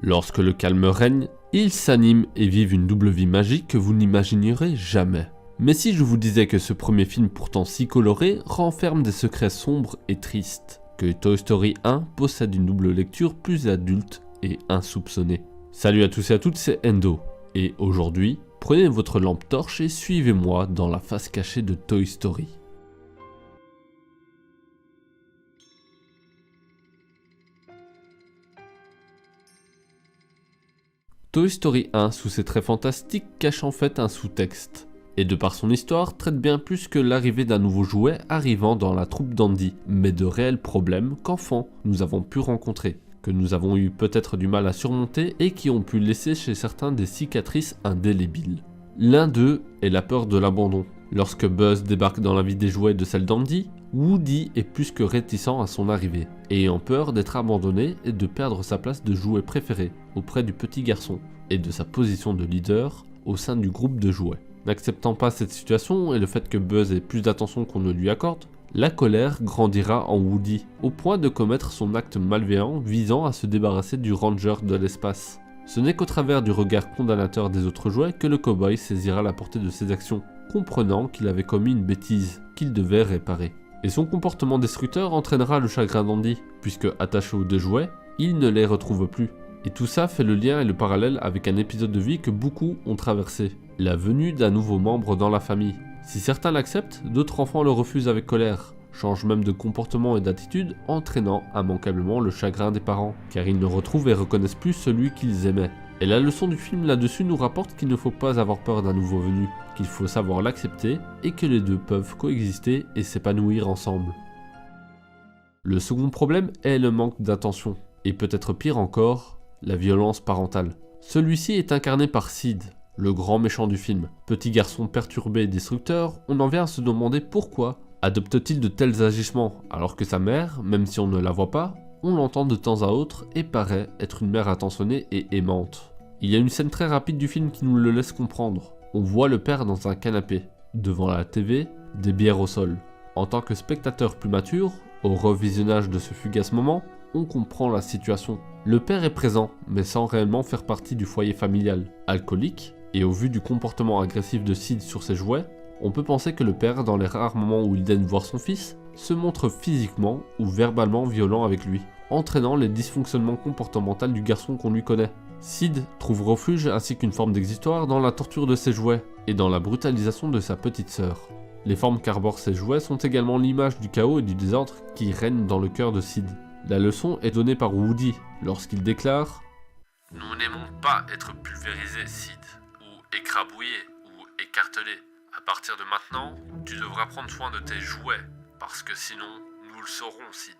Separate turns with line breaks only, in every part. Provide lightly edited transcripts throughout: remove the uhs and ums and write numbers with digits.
Lorsque le calme règne, ils s'animent et vivent une double vie magique que vous n'imaginerez jamais. Mais si je vous disais que ce premier film pourtant si coloré renferme des secrets sombres et tristes, que Toy Story 1 possède une double lecture plus adulte et insoupçonnée. Salut à tous et à toutes, c'est Endo, et aujourd'hui, prenez votre lampe torche et suivez-moi dans la face cachée de Toy Story. Toy Story 1, sous ses traits fantastiques, cache en fait un sous-texte, et de par son histoire, traite bien plus que l'arrivée d'un nouveau jouet arrivant dans la troupe d'Andy, mais de réels problèmes qu'enfant nous avons pu rencontrer, que nous avons eu peut-être du mal à surmonter et qui ont pu laisser chez certains des cicatrices indélébiles. L'un d'eux est la peur de l'abandon. Lorsque Buzz débarque dans la vie des jouets de celle d'Andy, Woody est plus que réticent à son arrivée, ayant peur d'être abandonné et de perdre sa place de jouet préféré auprès du petit garçon, et de sa position de leader au sein du groupe de jouets. N'acceptant pas cette situation et le fait que Buzz ait plus d'attention qu'on ne lui accorde, la colère grandira en Woody, au point de commettre son acte malveillant visant à se débarrasser du ranger de l'espace. Ce n'est qu'au travers du regard condamnateur des autres jouets que le cow-boy saisira la portée de ses actions, comprenant qu'il avait commis une bêtise qu'il devait réparer. Et son comportement destructeur entraînera le chagrin d'Andy, puisque attaché aux deux jouets, il ne les retrouve plus. Et tout ça fait le lien et le parallèle avec un épisode de vie que beaucoup ont traversé, la venue d'un nouveau membre dans la famille. Si certains l'acceptent, d'autres enfants le refusent avec colère, changent même de comportement et d'attitude, entraînant immanquablement le chagrin des parents, car ils ne retrouvent et reconnaissent plus celui qu'ils aimaient. Et la leçon du film là-dessus nous rapporte qu'il ne faut pas avoir peur d'un nouveau venu, qu'il faut savoir l'accepter et que les deux peuvent coexister et s'épanouir ensemble. Le second problème est le manque d'attention, et peut-être pire encore, la violence parentale. Celui-ci est incarné par Sid, le grand méchant du film. Petit garçon perturbé et destructeur, on en vient à se demander pourquoi adopte-t-il de tels agissements, alors que sa mère, même si on ne la voit pas, on l'entend de temps à autre et paraît être une mère attentionnée et aimante. Il y a une scène très rapide du film qui nous le laisse comprendre. On voit le père dans un canapé, devant la TV, des bières au sol. En tant que spectateur plus mature, au revisionnage de ce fugace moment, on comprend la situation. Le père est présent, mais sans réellement faire partie du foyer familial. Alcoolique, et au vu du comportement agressif de Sid sur ses jouets, on peut penser que le père, dans les rares moments où il daigne voir son fils, se montre physiquement ou verbalement violent avec lui, entraînant les dysfonctionnements comportementaux du garçon qu'on lui connaît. Sid trouve refuge ainsi qu'une forme d'exutoire dans la torture de ses jouets et dans la brutalisation de sa petite sœur. Les formes qu'arborent ces jouets sont également l'image du chaos et du désordre qui règne dans le cœur de Sid. La leçon est donnée par Woody lorsqu'il déclare « Nous n'aimons pas être pulvérisés, Sid, ou écrabouillés, ou écartelés. À partir de maintenant, tu devras prendre soin de tes jouets, parce que sinon, nous le saurons, Sid.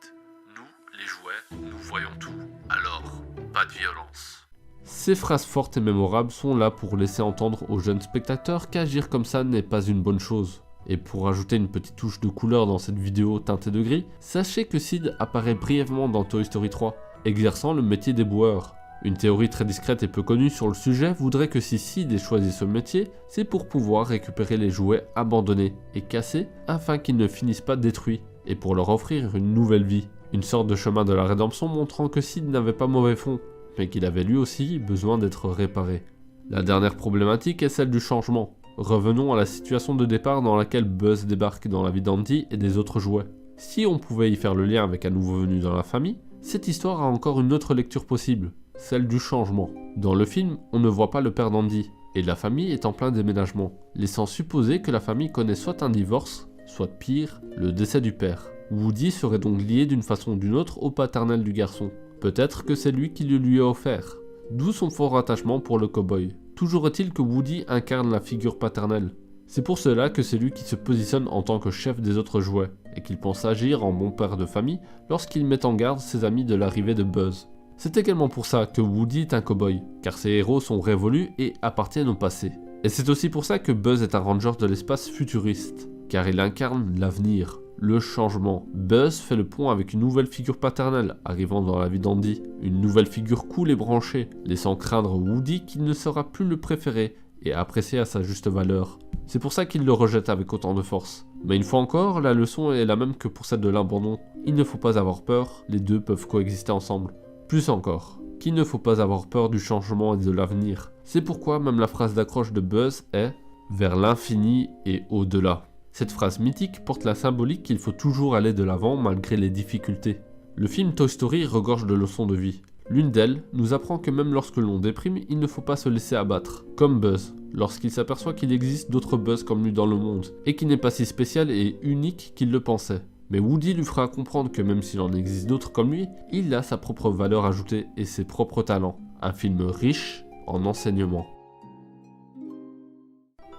Nous, les jouets, nous voyons tout. Alors, pas de violence. » Ces phrases fortes et mémorables sont là pour laisser entendre aux jeunes spectateurs qu'agir comme ça n'est pas une bonne chose. Et pour ajouter une petite touche de couleur dans cette vidéo teintée de gris, sachez que Sid apparaît brièvement dans Toy Story 3, exerçant le métier d'éboueur. Une théorie très discrète et peu connue sur le sujet voudrait que si Sid ait choisi ce métier, c'est pour pouvoir récupérer les jouets abandonnés et cassés afin qu'ils ne finissent pas détruits, et pour leur offrir une nouvelle vie. Une sorte de chemin de la rédemption montrant que Sid n'avait pas mauvais fond, mais qu'il avait lui aussi besoin d'être réparé. La dernière problématique est celle du changement. Revenons à la situation de départ dans laquelle Buzz débarque dans la vie d'Andy et des autres jouets. Si on pouvait y faire le lien avec un nouveau venu dans la famille, cette histoire a encore une autre lecture possible, celle du changement. Dans le film, on ne voit pas le père d'Andy, et la famille est en plein déménagement, laissant supposer que la famille connaît soit un divorce, soit pire, le décès du père. Woody serait donc lié d'une façon ou d'une autre au paternel du garçon. Peut-être que c'est lui qui le lui a offert. D'où son fort attachement pour le cow-boy. Toujours est-il que Woody incarne la figure paternelle. C'est pour cela que c'est lui qui se positionne en tant que chef des autres jouets, et qu'il pense agir en bon père de famille lorsqu'il met en garde ses amis de l'arrivée de Buzz. C'est également pour ça que Woody est un cow-boy, car ses héros sont révolus et appartiennent au passé. Et c'est aussi pour ça que Buzz est un ranger de l'espace futuriste, car il incarne l'avenir, le changement. Buzz fait le pont avec une nouvelle figure paternelle arrivant dans la vie d'Andy, une nouvelle figure cool et branchée, laissant craindre Woody qu'il ne sera plus le préféré et apprécié à sa juste valeur. C'est pour ça qu'il le rejette avec autant de force. Mais une fois encore, la leçon est la même que pour celle de l'abandon. Il ne faut pas avoir peur, les deux peuvent coexister ensemble. Plus encore, qu'il ne faut pas avoir peur du changement et de l'avenir. C'est pourquoi même la phrase d'accroche de Buzz est « vers l'infini et au-delà ». Cette phrase mythique porte la symbolique qu'il faut toujours aller de l'avant malgré les difficultés. Le film Toy Story regorge de leçons de vie. L'une d'elles nous apprend que même lorsque l'on déprime, il ne faut pas se laisser abattre. Comme Buzz, lorsqu'il s'aperçoit qu'il existe d'autres Buzz comme lui dans le monde, et qu'il n'est pas si spécial et unique qu'il le pensait. Mais Woody lui fera comprendre que même s'il en existe d'autres comme lui, il a sa propre valeur ajoutée et ses propres talents. Un film riche en enseignements.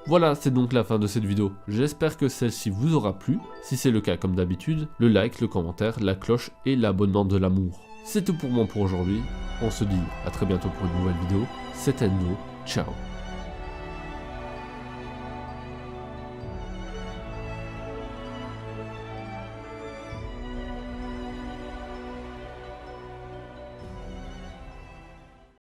Voilà, c'est donc la fin de cette vidéo. J'espère que celle-ci vous aura plu. Si c'est le cas, comme d'habitude, le like, le commentaire, la cloche et l'abonnement de l'amour. C'est tout pour moi pour aujourd'hui. On se dit à très bientôt pour une nouvelle vidéo. C'était Enzo. Ciao.